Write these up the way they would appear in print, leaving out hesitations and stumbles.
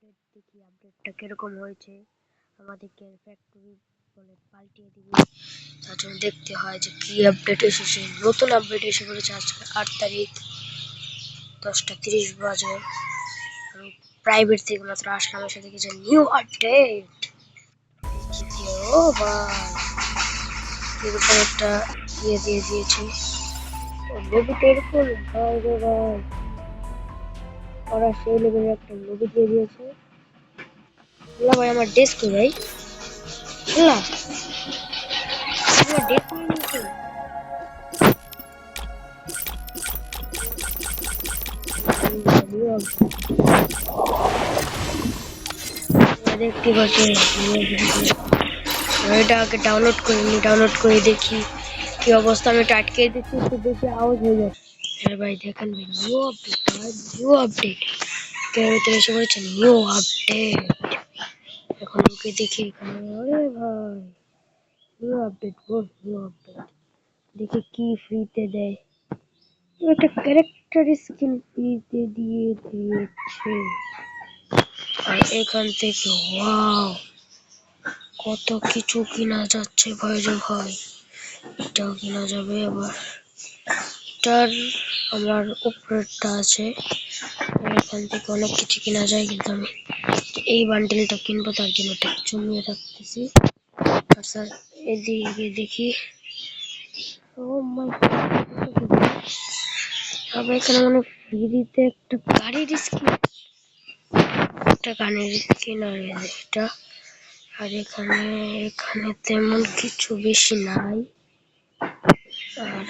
দেখি আপডেটটা কিরকম হয়েছে। আমাদেরকে ফ্যাক্টরি বলে পাল্টিয়ে দিবে, তার জন্য দেখতে হয় যে কি আপডেট এসেছে। নতুন আপডেট এসে পড়েছে আজকে 8 তারিখ 10টা 30 বাজে। আমি প্রাইভেট থেকে মাত্র আসলাম, এসে দেখি যে নিউ আপডেট। ও ভাই, এরকম একটা দিয়ে দিয়েছে। লবিটা এরকম ভাই রে ভাই, ওরা সেই লেভেলের একটা লবি দিয়ে দিয়েছে। ভাই আমার ডেস্ক ভাই, আমার ডেস্ক নিয়ে নিয়েছে। দেখতে পাচ্ছি এটা আগে ডাউনলোড করে দেখি কি অবস্থা। আমি এটা আটকে দিচ্ছি, একটু বেশি আওয়াজ হয়ে যাচ্ছে। হ্যাঁ ভাই দেখেন ভাই, নিউ আপডেট ভিতরে এসে বলছে নিউ আপডেট। এখন ওকে দেখি এখানে, আরে ভাই নিউ আপডেট দেখি কি ফ্রিতে দেয়। একটা ক্যারেক্টার স্কিন ফ্রিতে দিয়ে দিয়েছে। আর এখান থেকে ওয়াও, কত কিছু কিনা যাচ্ছে ভাই রে ভাই। এটাও কিনা যাবে আবার। এটার আমার উপরেরটা আছে, এখান থেকে অনেক কিছু কিনা যায়, কিন্তু আমি এই বান্ডেলটা কিনবো, তার জন্য এটা জমিয়ে রাখতেছি। আর স্যার এদিকে দেখি, ও মাই গড, এখানে মানে ফ্রিতে একটা গাড়ির স্কিন, একটা গানের স্কিন আর এটা। আর এখানে তেমন কিছু বেশি নাই। আর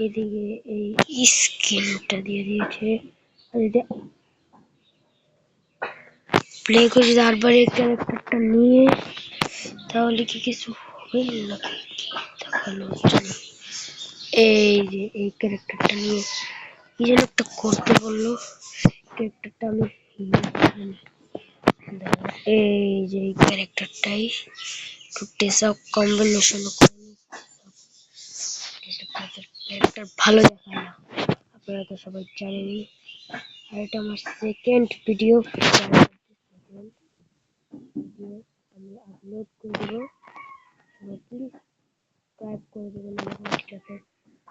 এদিকে এই স্কিনটা দিয়ে দিয়েছে। আর এটা প্লে করে যদি আরবার এই ক্যারেক্টারটা নিয়ে, তাহলে কি কিছু হবে নাকি কি দেখালো জানি। এই যে এই ক্যারেক্টারটা নিয়ে কি যেন একটা করতে বললো, ক্যারেক্টারটা আমি এই যে এই ক্যারেক্টারটাই একটু টেসা কম্বিনেশন করে ক্যারেক্টার ভালো দেখায় না, আপনারা তো সবাই জানেনই। আর এটা আমার সেকেন্ড ভিডিও আমি আপলোড করে দেবো। সবাই প্লিজ সাবস্ক্রাইব করে দেবেন আমার চ্যানেলটাকে,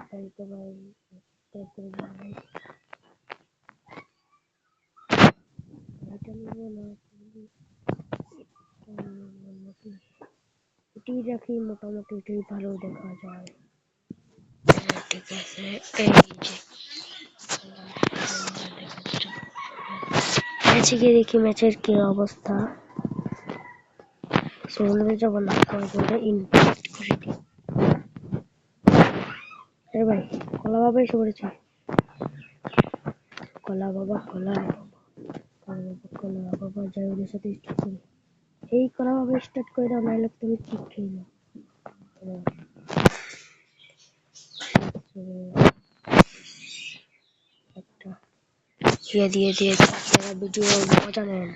লাইক এবং সাবস্ক্রাইব করে দেবেন। এটা নিব না, এটাই রাখি, মোটামুটি এটাই ভালো দেখা যায়। ঠিক আছে, এই যে ম্যাচে গিয়ে দেখি ম্যাচের কি অবস্থা। সোলভে যখন ইনভাইট করে দিই। আরে ভাই কলা বাবা এসে পড়েছে। কলা বাবা যাই, ওদের সাথে স্টার্ট করি। এই কলা বাবা স্টার্ট করে দাও, নাহলে তুমি ঠিক খেয়ে যাও। একটা দিয়ে আপনারা ভিডিও মজা নেন।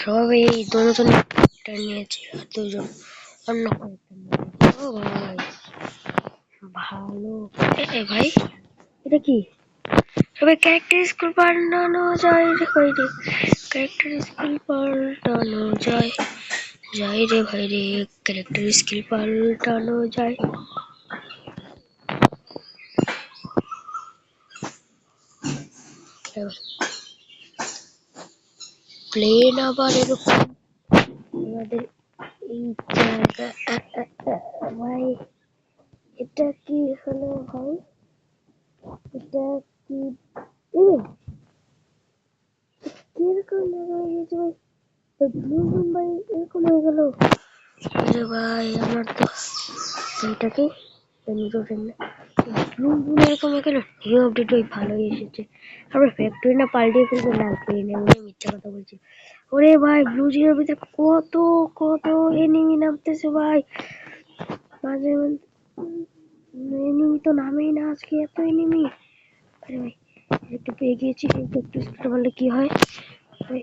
সব এই দুজন ক্যারেক্টার নিয়েছে, আর দুজন অন্য ক্যারেক্টার নিয়েছে। ও ভাই ভালো। ভাই এটা কি? সবাই ক্যারেক্টার স্কুল পাল্টানো যায় রে ভাই রে, ক্যারেক্টার স্কিল পাল্টানো যায় রে ভাই রে, ক্যারেক্টার স্কিল পাল্টানো যায়। প্লেন আবার এরকম আমাদের এই জায়গা। ভাই এটা কি হলো ভাই? এটা কি কিরকম হয়ে গেছে ভাই? ব্লু ভাই এরকম হয়ে গেল। আরে ভাই আমার তো এটাকে ব্লু এরকম হয়ে গেল। নিউ আপডেট ওই ভালোই এসেছে। আমরা ফ্যাক্টরি না পাল্টিয়ে ফেলবো না, মিথ্যা কথা বলছি। ওরে ভাই ব্লু জিরোর ভিতরে কত কত এনিমি নামতেছে ভাই, মাঝে এনিমি তো নামেই না আজকে, এত এনিমি। আরে ভাই একটু পেয়ে গিয়েছি, একটু স্পিড বাড়লে কি হয় ভাই।